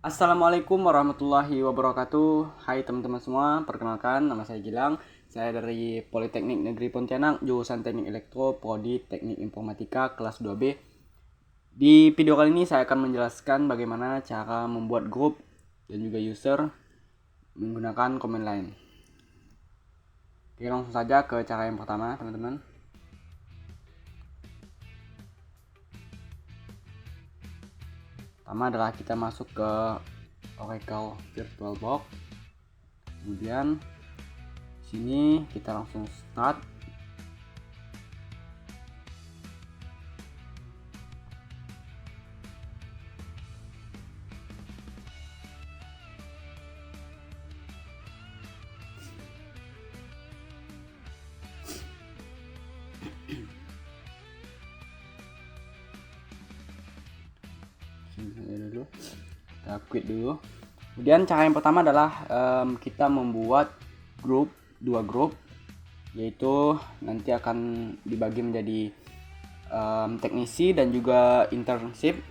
Assalamualaikum warahmatullahi wabarakatuh. Hai teman-teman semua, perkenalkan nama saya Gilang. Saya dari Politeknik Negeri Pontianak, jurusan Teknik Elektro, Prodi Teknik Informatika kelas 2B. Di video kali ini saya akan menjelaskan bagaimana cara membuat grup dan juga user menggunakan command line. Oke, langsung saja ke cara yang pertama, teman-teman. Pertama adalah kita masuk ke Oracle VirtualBox. Kemudian sini kita langsung start. Dulu kita quit dulu. Kemudian cara yang pertama adalah kita membuat dua grup, yaitu nanti akan dibagi menjadi teknisi dan juga internship,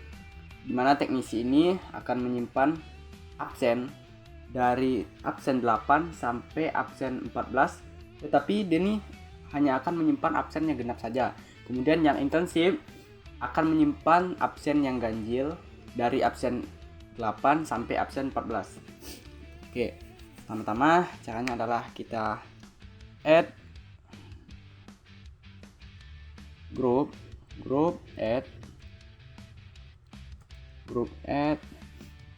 dimana teknisi ini akan menyimpan absen dari absen 8 sampai absen 14, tetapi dia ini hanya akan menyimpan absen yang genap saja. Kemudian yang internship akan menyimpan absen yang ganjil dari absen 8 sampai absen 14. Oke, pertama-tama caranya adalah kita add group add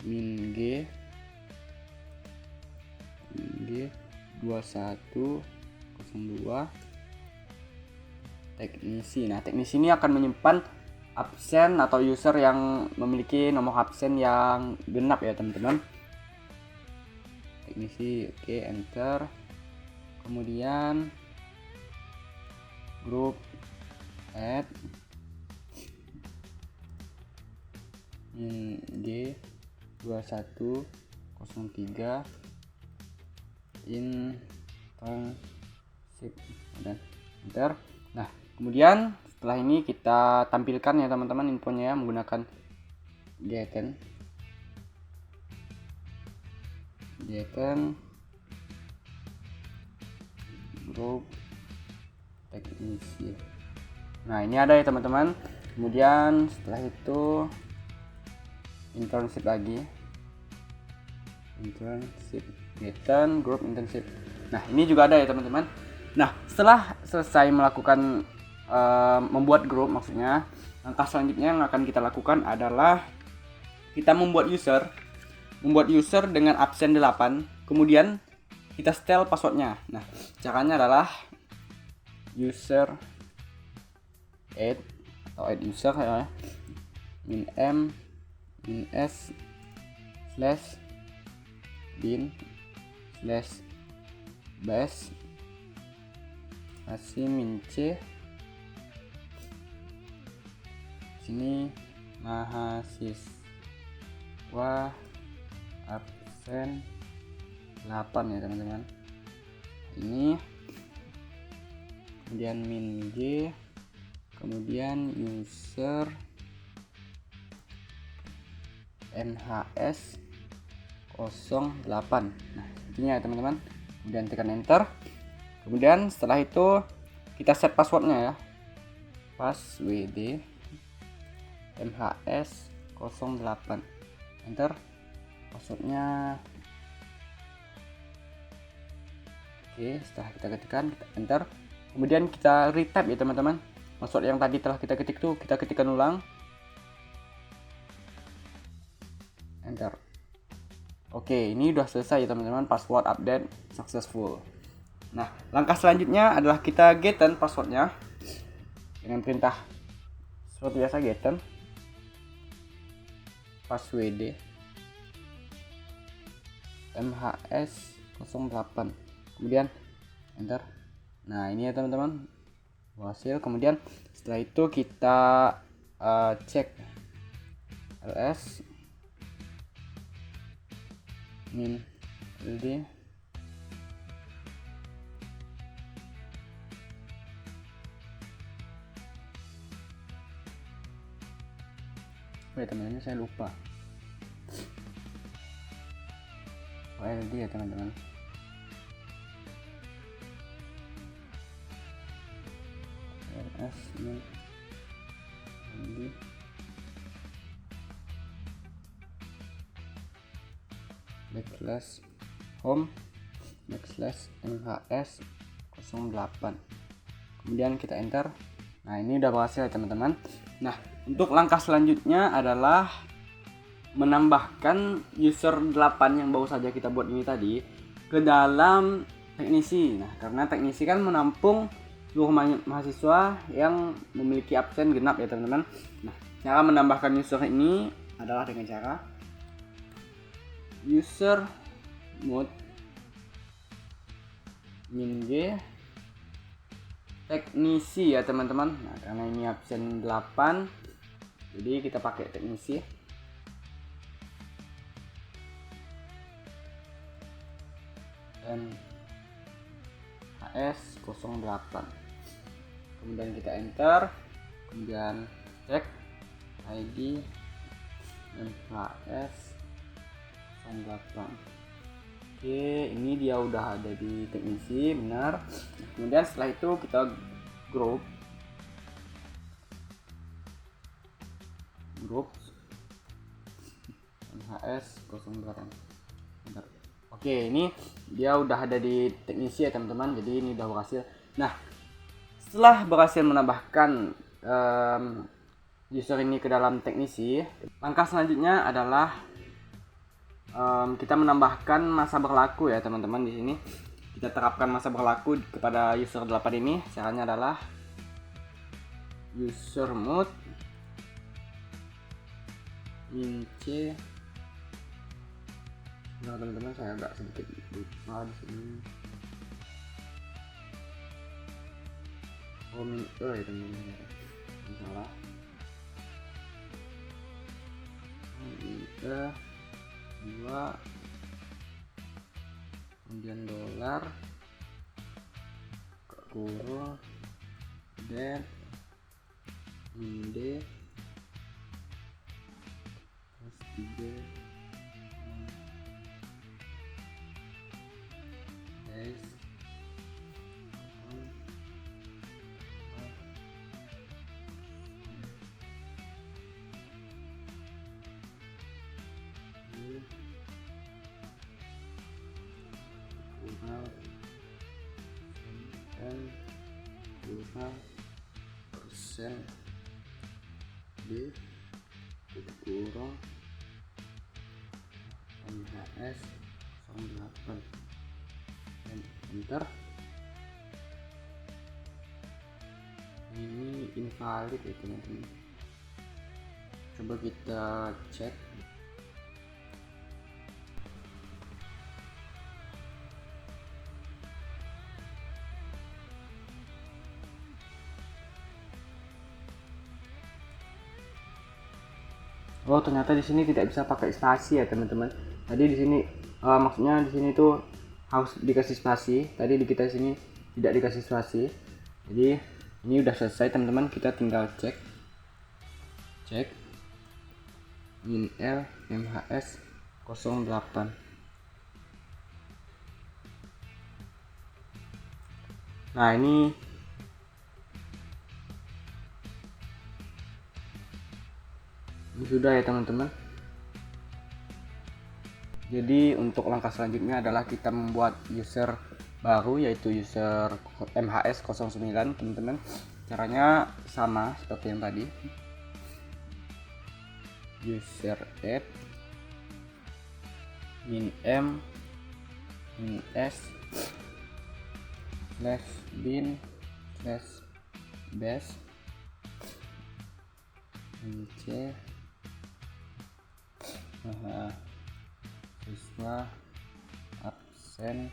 min g 2102 teknisi. Nah, teknisi ini akan menyimpan absen atau user yang memiliki nomor absen yang genap ya teman-teman. Teknisi, oke, enter. Kemudian grup add g 2103 internship dan enter. Nah, kemudian setelah ini kita tampilkan ya teman-teman infonya ya, menggunakan getN group teknisi. Nah, ini ada ya teman-teman. Kemudian setelah itu internship lagi, internship getN group internship. Nah, ini juga ada ya teman-teman. Nah, setelah selesai melakukan membuat grup, maksudnya langkah selanjutnya yang akan kita lakukan adalah kita membuat user dengan absen 8, kemudian kita setel passwordnya. Nah, caranya adalah user add atau add user ya, min m min s slash bin slash base kasih min c, sini mahasiswa absen 8 ya teman-teman. Ini kemudian min g, kemudian user nhs 08. Nah, intinya ya teman-teman. Kemudian tekan enter. Kemudian setelah itu kita set passwordnya ya, passwd mhs 08, enter passwordnya. Oke, setelah kita ketikkan, kita enter. Kemudian kita retype ya teman-teman, password yang tadi telah kita ketik tuh kita ketikkan ulang, enter. Oke, ini udah selesai ya teman-teman, password update successful. Nah, langkah selanjutnya adalah kita getN passwordnya dengan perintah seperti biasa, getN passwd mhs 08, kemudian enter. Nah, ini ya teman-teman hasil. Kemudian setelah itu kita cek ls min ld teman-teman, saya lupa OLD ya teman-teman. RS OLD backslash home backslash MHS 08. Kemudian kita enter. Nah, ini udah berhasil ya teman-teman. Nah, untuk langkah selanjutnya adalah menambahkan user 8 yang baru saja kita buat ini tadi ke dalam teknisi. Nah, karena teknisi kan menampung seluruh mahasiswa yang memiliki absen genap ya teman-teman. Nah, cara menambahkan user ini adalah dengan cara user mode min g teknisi ya teman-teman. Nah, karena ini absen 8, jadi kita pakai teknisi. Dan HS 08. Kemudian kita enter, kemudian cek ID MHS 08. Oke, ini dia udah ada di teknisi, benar. Kemudian setelah itu kita group MHS 08. Bentar. Oke, ini dia udah ada di teknisi ya teman-teman. Jadi ini udah berhasil. Nah, setelah berhasil menambahkan user ini ke dalam teknisi, langkah selanjutnya adalah kita menambahkan masa berlaku ya teman-teman. Di sini kita terapkan masa berlaku kepada user 8 ini. Caranya adalah user mode min c. Nah teman-teman, saya agak sedikit lupa di sini. Oh, min e ya teman-teman, salah. Min e 2, kemudian dolar kurung dan d plus 3 guys persen D kurang MHS 08 dan enter. Ini invalid ya teman-teman. Coba kita cek. Oh, ternyata di sini tidak bisa pakai spasi ya teman-teman. Tadi di sini maksudnya di sini tuh harus dikasih spasi. Tadi di kita sini tidak dikasih spasi. Jadi ini udah selesai teman-teman. Kita tinggal cek min L MHS 08. Nah, ini sudah ya teman-teman. Jadi untuk langkah selanjutnya adalah kita membuat user baru, yaitu user MHS 09 teman-teman. Caranya sama seperti yang tadi. User add min m min s slash bin slash base min c siswa absen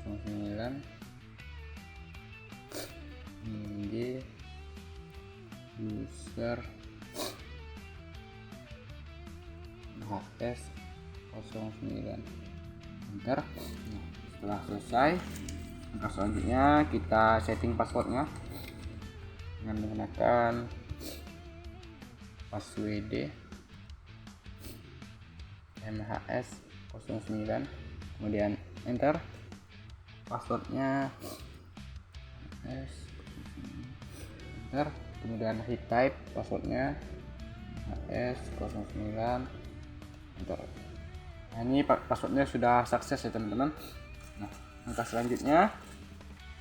09 min user HS 09 enter. Setelah selesai, langkah selanjutnya kita setting passwordnya dengan menggunakan password MHS 09, kemudian enter. Passwordnya enter, kemudian retype passwordnya HS09, enter. Nah, ini passwordnya sudah sukses ya teman-teman. Nah, langkah selanjutnya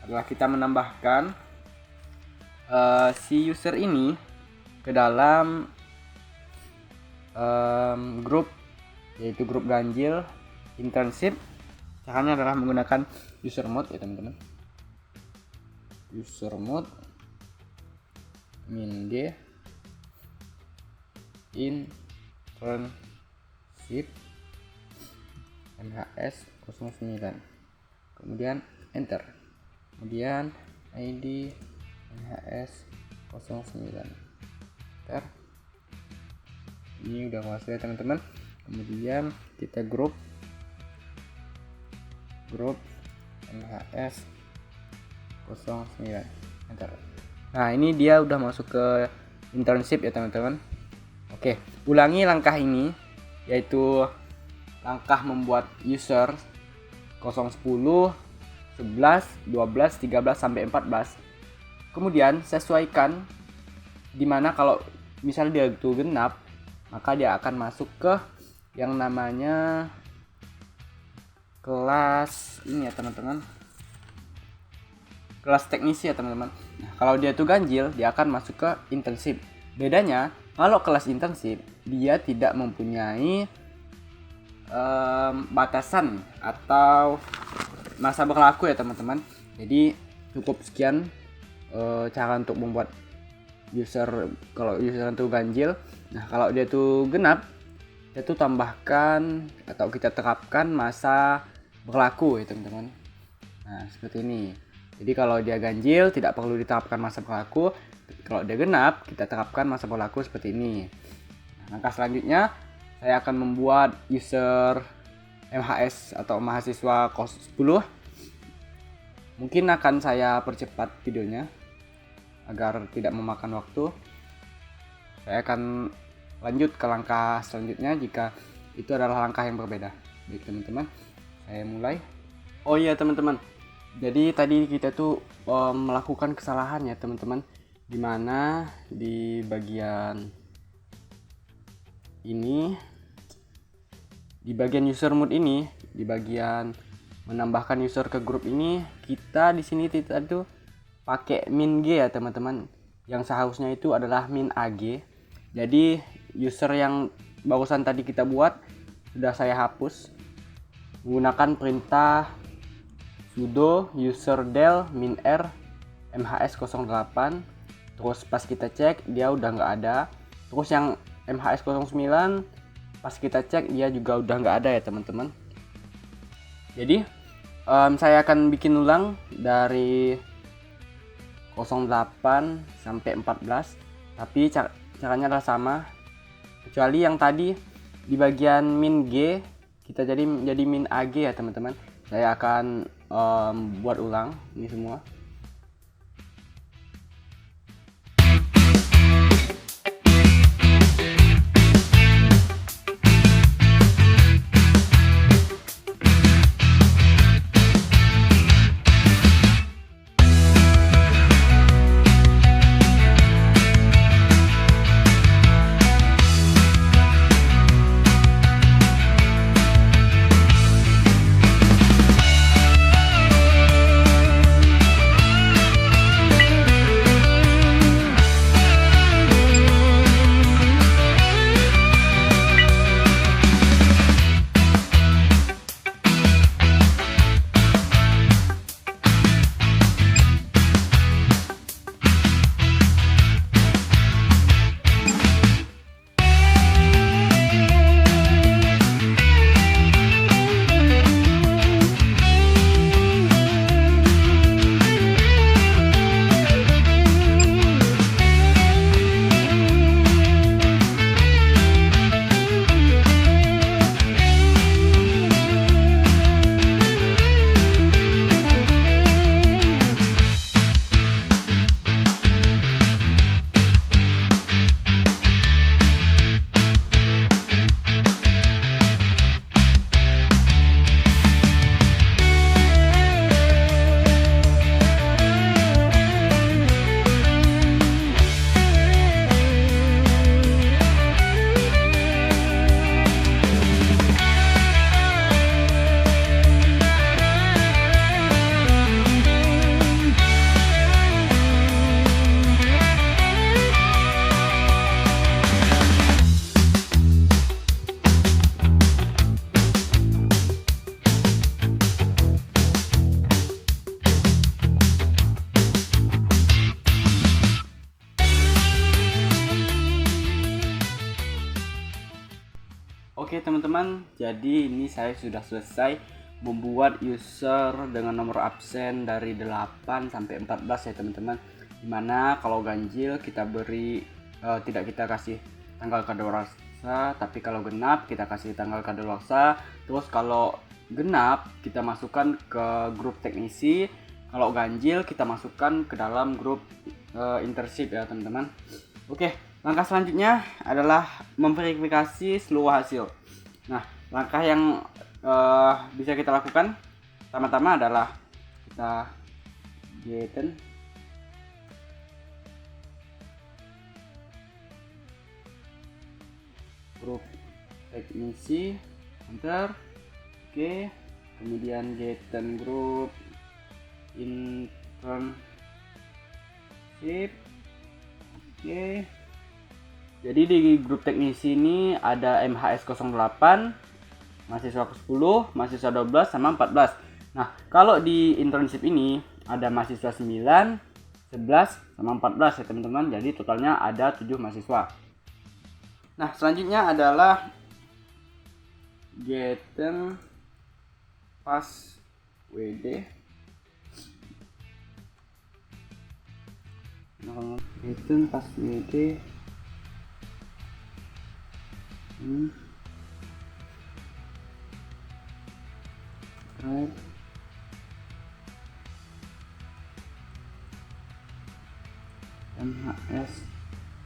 adalah kita menambahkan si user ini ke dalam grup, yaitu grup ganjil internship. Caranya adalah menggunakan user mode ya teman-teman. User mode min-g internship MHS 09, kemudian enter, kemudian ID MHS 09, enter. Ini udah masuk ya teman-teman. Kemudian kita grup MHS 09, enter. Nah, ini dia udah masuk ke internship ya teman-teman. Oke, ulangi langkah ini, yaitu langkah membuat user 010, 11, 12, 13 sampai 14. Kemudian sesuaikan dimana kalau misalnya dia itu genap, maka dia akan masuk ke yang namanya kelas ini ya teman-teman, kelas teknisi ya teman-teman. Nah, kalau dia itu ganjil, dia akan masuk ke internship. Bedanya, kalau kelas internship dia tidak mempunyai batasan atau masa berlaku ya teman-teman. Jadi cukup sekian cara untuk membuat user kalau user itu ganjil. Nah, kalau dia itu genap, kita tuh tambahkan atau kita terapkan masa berlaku ya teman-teman. Nah, seperti ini. Jadi kalau dia ganjil tidak perlu diterapkan masa berlaku. Kalau dia genap, kita terapkan masa berlaku seperti ini. Nah, langkah selanjutnya saya akan membuat user MHS atau mahasiswa kos 10. Mungkin akan saya percepat videonya agar tidak memakan waktu. Saya akan lanjut ke langkah selanjutnya jika itu adalah langkah yang berbeda. Baik teman-teman, saya mulai. Oh iya teman-teman, jadi tadi kita tuh melakukan kesalahan ya teman-teman, dimana di bagian ini, di bagian user mode ini, di bagian menambahkan user ke grup ini, kita di sini kita tuh pakai min g ya teman-teman, yang seharusnya itu adalah min ag. Jadi user yang barusan tadi kita buat sudah saya hapus menggunakan perintah sudo userdel min r mhs 08. Terus pas kita cek dia udah nggak ada. Terus yang mhs 09 pas kita cek dia juga udah nggak ada ya teman-teman. Jadi saya akan bikin ulang dari 08 sampai 14, tapi caranya adalah sama, kecuali yang tadi di bagian min g kita jadi min ag ya teman-teman. Saya akan buat ulang ini semua. Oke teman-teman, jadi ini saya sudah selesai membuat user dengan nomor absen dari 8 sampai 14 ya teman-teman. Dimana kalau ganjil kita beri tidak kita kasih tanggal kadaluarsa, tapi kalau genap kita kasih tanggal kadaluarsa. Terus kalau genap kita masukkan ke grup teknisi, kalau ganjil kita masukkan ke dalam grup internship ya teman-teman. Oke, langkah selanjutnya adalah memverifikasi seluruh hasil. Nah, langkah yang bisa kita lakukan pertama-tama adalah kita Jeten grup teknisi enter. Oke, kemudian Jeten grup internship. Oke. Jadi di grup teknisi ini ada MHS 08, mahasiswa ke-10, mahasiswa 12 sama 14. Nah, kalau di internship ini ada mahasiswa 9, 11 sama 14 ya teman-teman. Jadi totalnya ada 7 mahasiswa. Nah, selanjutnya adalah Geten pas WD. Nah, Geten pas WD. Right. MHS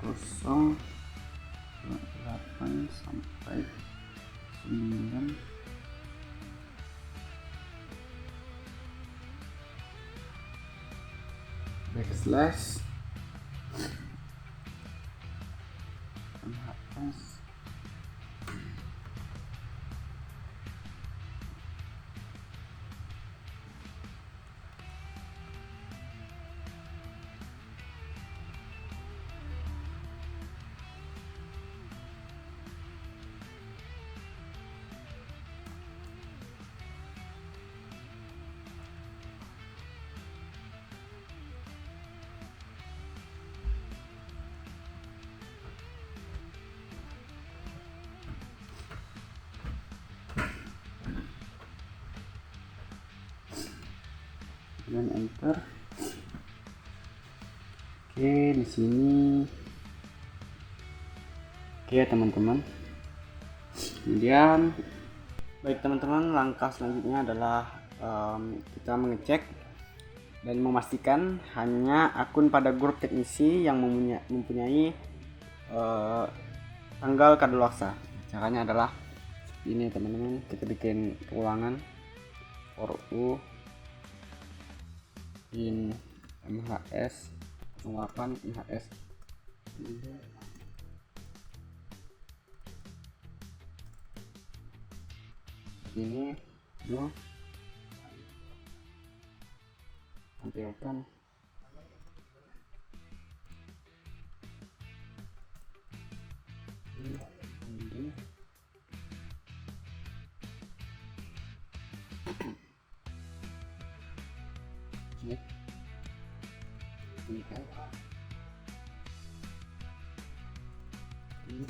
08 sampai 9 backslash MHS dan enter. Oke, di sini oke teman-teman. Kemudian baik teman-teman, langkah selanjutnya adalah kita mengecek dan memastikan hanya akun pada grup teknisi yang mempunyai tanggal kadaluarsa. Caranya adalah ini teman-teman, kita bikin ulangan for u in MHS 08 MHS ini lo tampilkan ini kan ini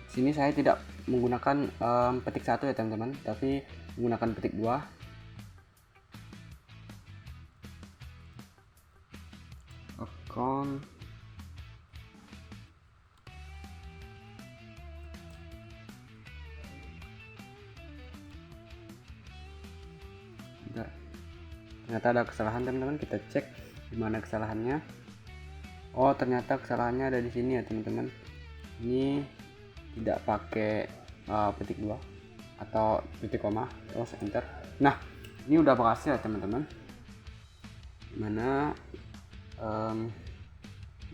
sini saya tidak menggunakan petik 1 ya teman-teman, tapi menggunakan petik 2. Account ternyata ada kesalahan teman-teman, kita cek di mana kesalahannya. Oh, ternyata kesalahannya ada di sini ya teman-teman. Ini tidak pakai petik 2 atau titik koma, terus enter. Nah, ini udah berhasil ya teman-teman. Dimana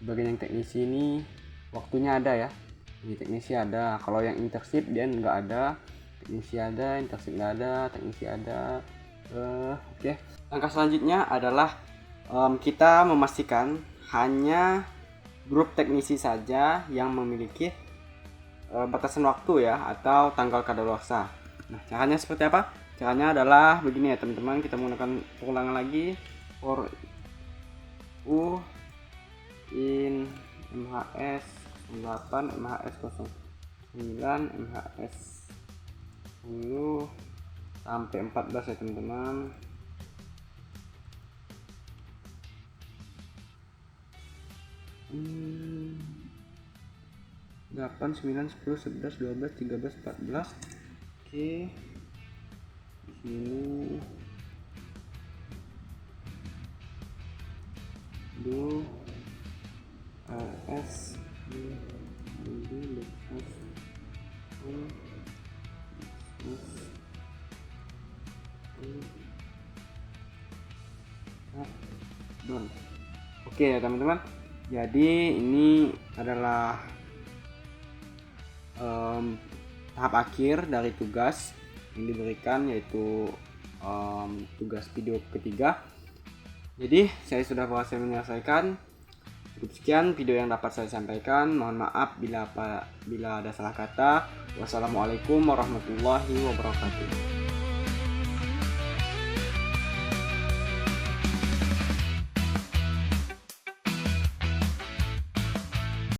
bagian yang teknisi ini waktunya ada ya. Ini teknisi ada. Kalau yang internship dia nggak ada. Teknisi ada, internship nggak ada, teknisi ada. Oke. Langkah selanjutnya adalah kita memastikan hanya grup teknisi saja yang memiliki batasan waktu ya atau tanggal kadaluarsa. Nah, caranya seperti apa? Caranya adalah begini ya teman-teman, kita menggunakan pengulangan lagi for u in MHS 08 MHS 09 MHS 10 sampai 14 ya teman-teman. Hmm, 8, 9, 10, 11, 12, 13, 14. Oke. Di sini do RS done. Oke ya teman-teman, jadi ini adalah tahap akhir dari tugas yang diberikan, yaitu tugas video ketiga. Jadi saya sudah berhasil menyelesaikan. Cukup sekian video yang dapat saya sampaikan. Mohon maaf bila ada salah kata. Wassalamualaikum warahmatullahi wabarakatuh.